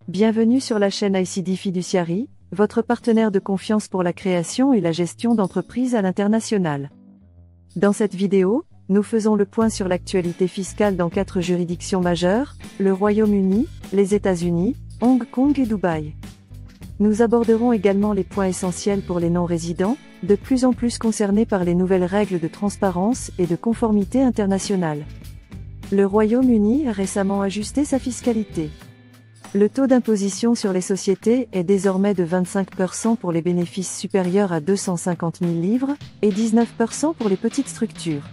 Bienvenue sur la chaîne ICD Fiduciary, votre partenaire de confiance pour la création et la gestion d'entreprises à l'international. Dans cette vidéo, nous faisons le point sur l'actualité fiscale dans 4 juridictions majeures, le Royaume-Uni, les États-Unis, Hong Kong et Dubaï. Nous aborderons également les points essentiels pour les non-résidents, de plus en plus concernés par les nouvelles règles de transparence et de conformité internationale. Le Royaume-Uni a récemment ajusté sa fiscalité. Le taux d'imposition sur les sociétés est désormais de 25% pour les bénéfices supérieurs à 250 000 livres, et 19% pour les petites structures.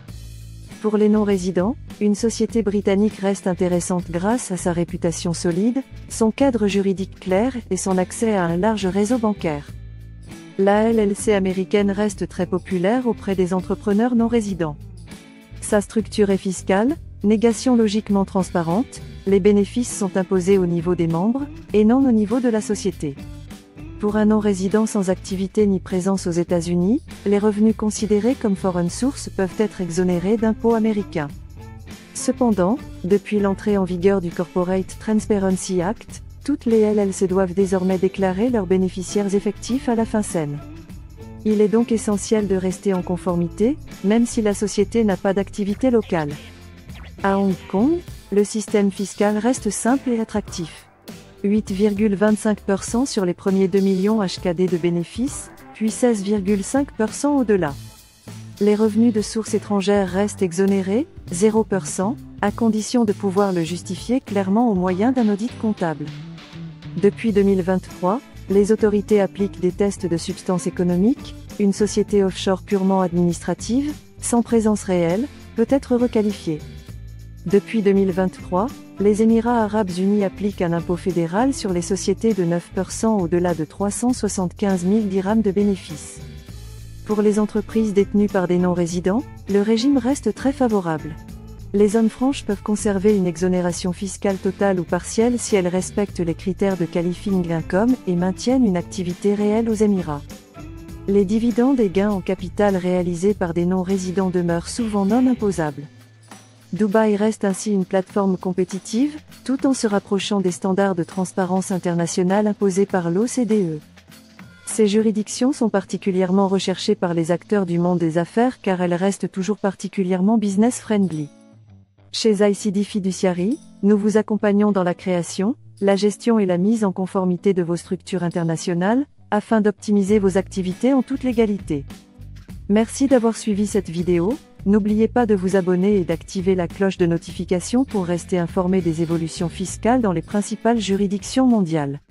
Pour les non-résidents, une société britannique reste intéressante grâce à sa réputation solide, son cadre juridique clair et son accès à un large réseau bancaire. La LLC américaine reste très populaire auprès des entrepreneurs non-résidents. Sa structure est fiscale, négation logiquement transparente, les bénéfices sont imposés au niveau des membres, et non au niveau de la société. Pour un non-résident sans activité ni présence aux États-Unis, les revenus considérés comme foreign source peuvent être exonérés d'impôts américains. Cependant, depuis l'entrée en vigueur du Corporate Transparency Act, toutes les LLC doivent désormais déclarer leurs bénéficiaires effectifs à la FinCEN. Il est donc essentiel de rester en conformité, même si la société n'a pas d'activité locale. À Hong Kong, le système fiscal reste simple et attractif. 8,25% sur les premiers 2 millions HKD de bénéfices, puis 16,5% au-delà. Les revenus de sources étrangères restent exonérés, 0%, à condition de pouvoir le justifier clairement au moyen d'un audit comptable. Depuis 2023, les autorités appliquent des tests de substance économique, une société offshore purement administrative, sans présence réelle, peut être requalifiée. Depuis 2023, les Émirats arabes unis appliquent un impôt fédéral sur les sociétés de 9% au-delà de 375 000 dirhams de bénéfices. Pour les entreprises détenues par des non-résidents, le régime reste très favorable. Les zones franches peuvent conserver une exonération fiscale totale ou partielle si elles respectent les critères de qualifying income et maintiennent une activité réelle aux Émirats. Les dividendes et gains en capital réalisés par des non-résidents demeurent souvent non imposables. Dubaï reste ainsi une plateforme compétitive, tout en se rapprochant des standards de transparence internationale imposés par l'OCDE. Ces juridictions sont particulièrement recherchées par les acteurs du monde des affaires car elles restent toujours particulièrement business-friendly. Chez ICD Fiduciary, nous vous accompagnons dans la création, la gestion et la mise en conformité de vos structures internationales, afin d'optimiser vos activités en toute légalité. Merci d'avoir suivi cette vidéo. N'oubliez pas de vous abonner et d'activer la cloche de notification pour rester informé des évolutions fiscales dans les principales juridictions mondiales.